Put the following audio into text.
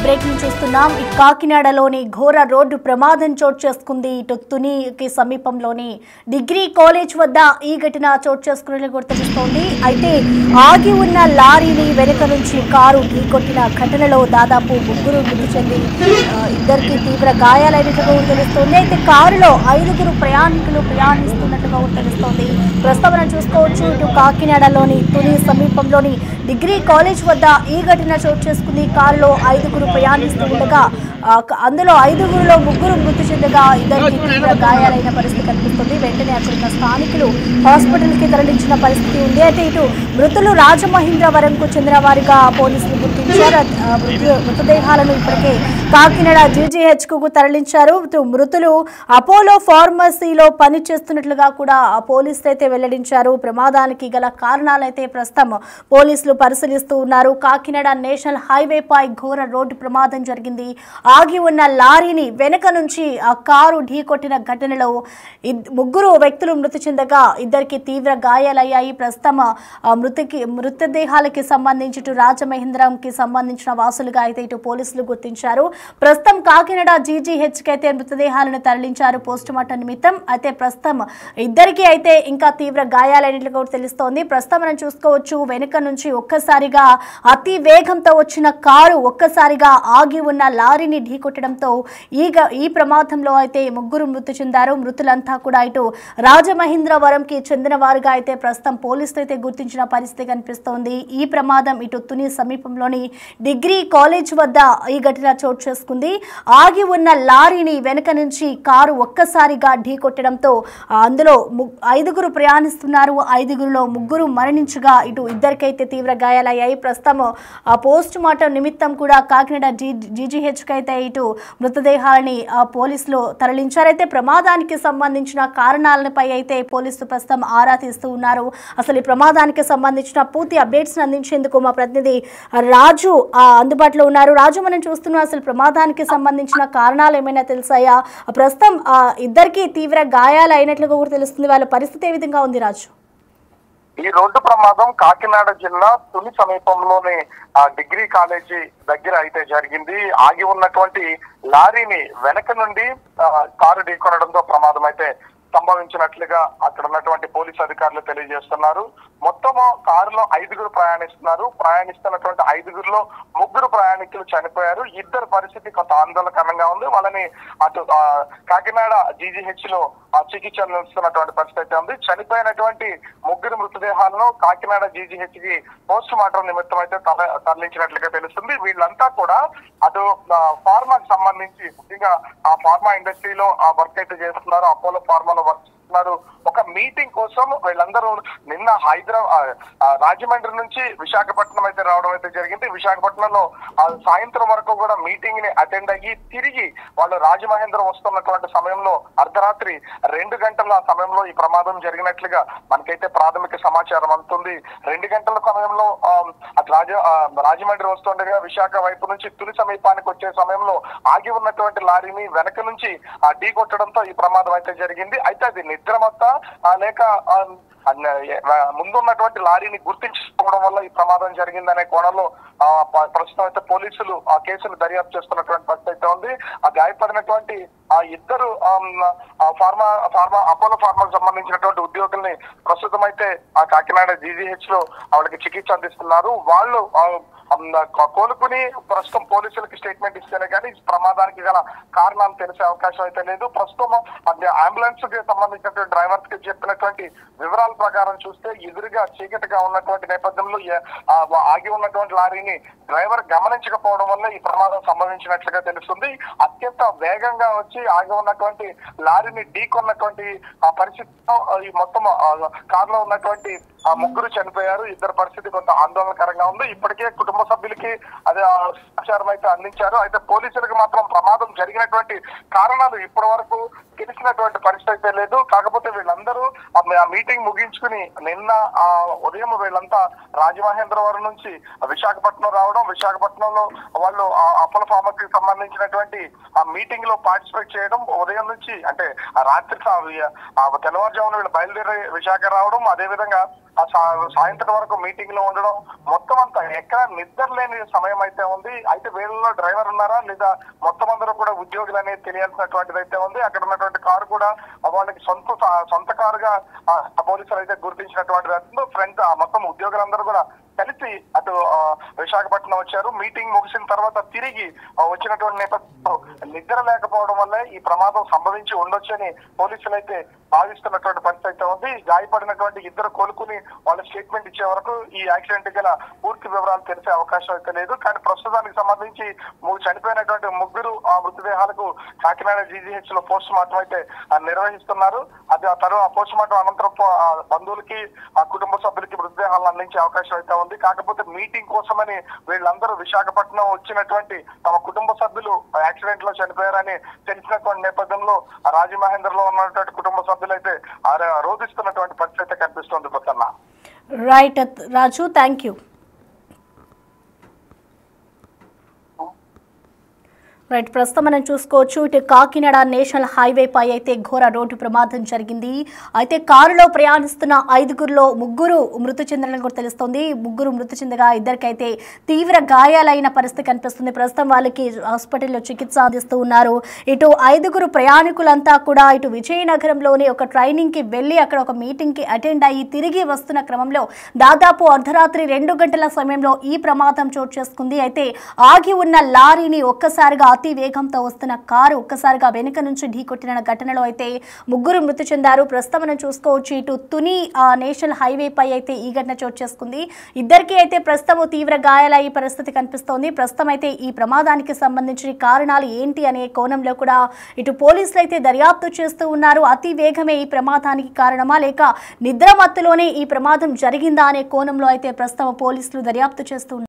Breaking చూస్తున్నాం. ఈ కాకినాడలోని ఘోర రోడ్డు ప్రమాదం చోటు చేసుకుంది. ఇటు తునికి సమీపంలోని డిగ్రీ కాలేజ్ వద్ద ఈ ఘటన చోటు చేసుకున్నట్లు తెలుస్తోంది. అయితే ఆగి ఉన్న లారీని వెనుక నుంచి కారు ఢీకొట్టిన ఘటనలో దాదాపు ముగ్గురు మృతి చెంది ఇద్దరికి తీవ్ర గాయాలైనట్లుగా తెలుస్తోంది. అయితే కారులో 5గురు ప్రయాణికులు ప్రయాణిస్తున్నట్లుగా తెలుస్తోంది. ప్రస్తుతం చూసుకోవచ్చు, ఇటు కాకినాడలోని తుని సమీపంలోని డిగ్రీ కాలేజ్ వద్ద ఈ ఘటన చోటు చేసుకుంది. కారులో 5గురు ప్రయాణిస్తూ ఉండగా అందులో 5గురులో 3 మృతి చెందగా ఇద్దరికి తీవ్ర గాయాలైన పరిస్థితి కనిపిస్తుంది. వెంటనే అక్కడున్న స్థానికులు హాస్పిటల్కి తరలించిన పరిస్థితి ఉంది. అయితే ఇటు మృతులు రాజమహేంద్రవరంకు చెందిన వారిగా పోలీసులు గుర్తించారు. మృతదేహాలను ఇప్పటికే కాకినాడ జీజీహెచ్కు తరలించారు. మృతులు అపోలో ఫార్మసీలో పనిచేస్తున్నట్లుగా కూడా పోలీసులు అయితే వెల్లడించారు. ప్రమాదానికి గల కారణాలైతే ప్రస్తుతం పోలీసులు పరిశీలిస్తూ ఉన్నారు. కాకినాడ నేషనల్ హైవేపై ఘోర రోడ్డు ప్రమాదం జరిగింది. ఆగి ఉన్న లారీని వెనుక నుంచి ఆ కారు ఢీకొట్టిన ఘటనలో 3 వ్యక్తులు మృతి చెందగా ఇద్దరికి తీవ్ర గాయాలయ్యాయి. ప్రస్తుతం మృతదేహాలకి సంబంధించి ఇటు రాజమహేంద్రంకి సంబంధించిన వాసులుగా అయితే ఇటు పోలీసులు గుర్తించారు. ప్రస్తుతం కాకినాడ జీజీహెచ్కి అయితే మృతదేహాలను తరలించారు పోస్టుమార్టం నిమిత్తం. అయితే ప్రస్తుతం ఇద్దరికి అయితే ఇంకా తీవ్ర గాయాలైనట్లుగా తెలుస్తోంది. ప్రస్తుతం మనం చూసుకోవచ్చు, వెనుక నుంచి ఒక్కసారిగా అతి వేగంతో వచ్చిన కారు ఒక్కసారిగా ఆగి ఉన్న లారీని ఢీకొట్టడంతో ఈ ప్రమాదంలో అయితే 3 మృతి చెందారు. మృతులంతా కూడా ఇటు రాజమహేంద్రవరంకి చెందిన వారుగా అయితే ప్రస్తుతం పోలీసులు అయితే గుర్తించిన పరిస్థితి కనిపిస్తోంది. ఈ ప్రమాదం ఇటు తుని సమీపంలోని డిగ్రీ కాలేజ్ వద్ద ఈ ఘటన చోటు చేసుకుంది. ఆగి ఉన్న లారీని వెనుక నుంచి కారు ఒక్కసారిగా ఢీకొట్టడంతో అందులో 5గురు ప్రయాణిస్తున్నారు. 5గురులో 3 మరణించగా ఇటు ఇద్దరికైతే తీవ్ర గాయాలయ్యాయి. ప్రస్తుతం పోస్ట్ మార్టం నిమిత్తం కూడా కాకినాడ జీజీహెచ్కి అయితే ఇటు మృతదేహాలని పోలీసులు తరలించారైతే ప్రమాదానికి సంబంధించిన కారణాలపై అయితే పోలీసులు ప్రస్తుతం ఆరా తీస్తూ ఉన్నారు. అసలు ఈ ప్రమాదానికి సంబంధించిన పూర్తి అప్డేట్స్ అందించేందుకు మా ప్రతినిధి రాజు అందుబాటులో ఉన్నారు. రాజు, మనం చూస్తున్నాం, అసలు ప్రమాదానికి సంబంధించిన కారణాలు ఏమైనా తెలుసాయా? ప్రస్తుతం ఇద్దరికి తీవ్ర గాయాలు అయినట్లుగా కూడా తెలుస్తుంది. వాళ్ళ పరిస్థితి ఏ విధంగా ఉంది రాజు? ఈ రోడ్డు ప్రమాదం కాకినాడ జిల్లా తుని సమీపంలోని డిగ్రీ కాలేజీ దగ్గర అయితే జరిగింది. ఆగి ఉన్నటువంటి లారీని వెనక నుండి కారు ఢీకొనడంతో ప్రమాదం అయితే సంభవించినట్లుగా అక్కడ ఉన్నటువంటి పోలీసు అధికారులు తెలియజేస్తున్నారు. మొత్తము కారులో 5గురు ప్రయాణిస్తున్నటువంటి 5గురులో 3 ప్రయాణికులు చనిపోయారు. ఇద్దరు పరిస్థితి కొంత ఆందోళనకరంగా ఉంది. వాళ్ళని అటు కాకినాడ జీజీహెచ్ లో చికిత్స అందిస్తున్నటువంటి పరిస్థితి అయితే ఉంది. చనిపోయినటువంటి 3 మృతదేహాలను కాకినాడ జీజీహెచ్ కి పోస్ట్ మార్టం నిమిత్తం అయితే తరలించినట్లుగా తెలుస్తుంది. వీళ్ళంతా కూడా అటు ఫార్మాకి సంబంధించి ముఖ్యంగా ఆ ఫార్మా ఇండస్ట్రీలో వర్క్ అయితే చేస్తున్నారు. అపోలో ఫార్మాలో వర్క్ చేస్తున్నారు. ఒక మీటింగ్ కోసం వీళ్ళందరూ నిన్న రాజమండ్రి నుంచి విశాఖపట్నం అయితే రావడం అయితే జరిగింది. విశాఖపట్నంలో సాయంత్రం వరకు కూడా మీటింగ్ ని అటెండ్ అయ్యి తిరిగి వాళ్ళు రాజమహేంద్రం వస్తున్నటువంటి సమయంలో అర్ధరాత్రి 2 గంటల సమయంలో ఈ ప్రమాదం జరిగినట్లుగా మనకైతే ప్రాథమిక సమాచారం అందుతుంది. 2 గంటల సమయంలో రాజమండ్రి వస్తుండగా విశాఖ వైపు నుంచి తుని సమీపానికి వచ్చే సమయంలో ఆగి ఉన్నటువంటి లారీని వెనక నుంచి ఢీకొట్టడంతో ఈ ప్రమాదం అయితే జరిగింది. అయితే అది నిద్రమత్తా లేక ముందున్నటువంటి లారీని గుర్తించుకోవడం వల్ల ఈ ప్రమాదం జరిగిందనే కోణంలో ప్రస్తుతం అయితే పోలీసులు ఆ కేసును దర్యాప్తు చేస్తున్నటువంటి పరిస్థితి అయితే ఉంది. ఆ గాయపడినటువంటి ఇద్దరు అపోలో ఫార్మాకు సంబంధించినటువంటి ఉద్యోగుల్ని ప్రస్తుతం అయితే ఆ కాకినాడ జీజీహెచ్ లో వాళ్ళకి చికిత్స అందిస్తున్నారు. వాళ్ళు కోలుకుని ప్రస్తుతం పోలీసులకి స్టేట్మెంట్ ఇస్తేనే కానీ ప్రమాదానికి గల కారణాలు తెలిసే అవకాశం అయితే లేదు. ప్రస్తుతం అంబులెన్స్ కి సంబంధించినటువంటి డ్రైవర్స్ కి చెప్పినటువంటి వివరాల ప్రకారం చూస్తే ఎదురుగా చీకటిగా ఉన్నటువంటి నేపథ్యంలో ఆగి ఉన్నటువంటి లారీని డ్రైవర్ గమనించకపోవడం వల్ల ఈ ప్రమాదం సంభవించినట్లుగా తెలుస్తుంది. అత్యంత వేగంగా వచ్చి ఆగి ఉన్నటువంటి లారీని ఢీకొన్నటువంటి పరిస్థితిలో ఈ మొత్తం కారులో ఉన్నటువంటి 3 చనిపోయారు. ఇద్దరు పరిస్థితి కొంత ఆందోళనకరంగా ఉంది. ఇప్పటికే కుటుంబ సభ్యులకి అదే సమాచారం అయితే అందించారు. అయితే పోలీసులకు మాత్రం ప్రమాదం జరిగినటువంటి కారణాలు ఇప్పటి వరకు తెలిసినటువంటి పరిస్థితి అయితే లేదు. కాకపోతే వీళ్ళందరూ ఆ మీటింగ్ ముగించుకుని నిన్న ఉదయం వీళ్ళంతా రాజమహేంద్రవరం నుంచి విశాఖపట్నం రావడం, విశాఖపట్నంలో వాళ్ళు అపోలో ఫార్మసీకి సంబంధించినటువంటి ఆ మీటింగ్ లో పార్టిసిపేట్ చేయడం, ఉదయం నుంచి అంటే రాత్రి తెల్లవారుజామున వీళ్ళు బయలుదేరి విశాఖ రావడం, అదేవిధంగా సాయంత్రం వరకు మీటింగ్ లో ఉండడం, మొత్తం అంతా ఎక్కడ నిద్ర లేని సమయం అయితే ఉంది. అయితే వీళ్ళలో డ్రైవర్ ఉన్నారా లేదా మొత్తం అందరూ కూడా ఉద్యోగులు అనేది తెలియాల్సినటువంటిది అయితే ఉంది. అక్కడ ఉన్నటువంటి కారు కూడా వాళ్ళకి సొంత కారుగా పోలీసులు అయితే గుర్తించినటువంటి ఫ్రెండ్స్ మొత్తం ఉద్యోగులందరూ కూడా కలిసి అటు విశాఖపట్నం వచ్చారు. మీటింగ్ ముగిసిన తర్వాత తిరిగి వచ్చినటువంటి నేపథ్యంలో నిద్ర లేకపోవడం వల్లే ఈ ప్రమాదం సంభవించి ఉండొచ్చని పోలీసులు అయితే భావిస్తున్నటువంటి పరిస్థితి అయితే ఉంది. గాయపడినటువంటి ఇద్దరు కోలుకుని వాళ్ళ స్టేట్మెంట్ ఇచ్చే వరకు ఈ యాక్సిడెంట్ గల పూర్తి వివరాలు తెలిసే అవకాశం అయితే లేదు. కానీ ప్రస్తుతానికి సంబంధించి చనిపోయినటువంటి ముగ్గురు మృతదేహాలకు కాకినాడ జీజీహెచ్ లో పోస్ట్ మార్టం అయితే నిర్వహిస్తున్నారు. అది ఆ పోస్ట్ మార్టం అనంతరం బంధువులకి కుటుంబ సభ్యులకి మృతదేహాలను అందించే అవకాశం అయితే ఉంది. కాకపోతే మీటింగ్ కోసమని వీళ్ళందరూ విశాఖపట్నం వచ్చినటువంటి తమ కుటుంబ సభ్యులు యాక్సిడెంట్ లో చనిపోయారని తెలిసినటువంటి నేపథ్యంలో రాజమహేంద్రలో ఉన్నటువంటి కుటుంబ సభ్యులు అయితే రోధిస్తున్నటువంటి పరిస్థితి కనిపిస్తుంది. Prasanna. Right Raju, thank you. Right, ప్రస్తుతం మనం చూసుకోవచ్చు ఇటు కాకినాడ నేషనల్ హైవే పై అయితే ఘోర రోడ్డు ప్రమాదం జరిగింది. అయితే కారులో ప్రయాణిస్తున్న 5గురిలో 3 మృతి చెందినట్లు కూడా తెలుస్తోంది. 3 మృతి చెందగా ఇద్దరికైతే తీవ్ర గాయాలైన పరిస్థితి కనిపిస్తుంది. ప్రస్తుతం వాళ్ళకి హాస్పిటల్లో చికిత్స అందిస్తూ ఉన్నారు. ఇటు 5గురు ప్రయాణికులంతా కూడా ఇటు విజయనగరంలోని ఒక ట్రైనింగ్ కి వెళ్లి అక్కడ ఒక మీటింగ్ కి అటెండ్ అయ్యి తిరిగి వస్తున్న క్రమంలో దాదాపు అర్ధరాత్రి 2 గంటల సమయంలో ఈ ప్రమాదం చోటు చేసుకుంది. అయితే ఆగి ఉన్న లారీని ఒక్కసారిగా అతి వేగంతో వస్తున్న కారు ఒక్కసారిగా వెనుక నుంచి ఢీకొట్టిన ఘటనలో అయితే 3 మృతి చెందారు. ప్రస్తుతం మనం చూసుకోవచ్చు ఇటు తుని నేషనల్ హైవే పై అయితే ఈ ఘటన చోటు చేసుకుంది. ఇద్దరికి అయితే ప్రస్తుతం తీవ్ర గాయాలయ్యే పరిస్థితి కనిపిస్తోంది. ప్రస్తుతం అయితే ఈ ప్రమాదానికి సంబంధించిన కారణాలు ఏంటి అనే కోణంలో కూడా ఇటు పోలీసులు అయితే దర్యాప్తు చేస్తూ ఉన్నారు. అతి వేగమే ఈ ప్రమాదానికి కారణమా లేక నిద్ర మత్తులోనే ఈ ప్రమాదం జరిగిందా అనే కోణంలో అయితే ప్రస్తుతం పోలీసులు దర్యాప్తు చేస్తూ ఉన్నారు.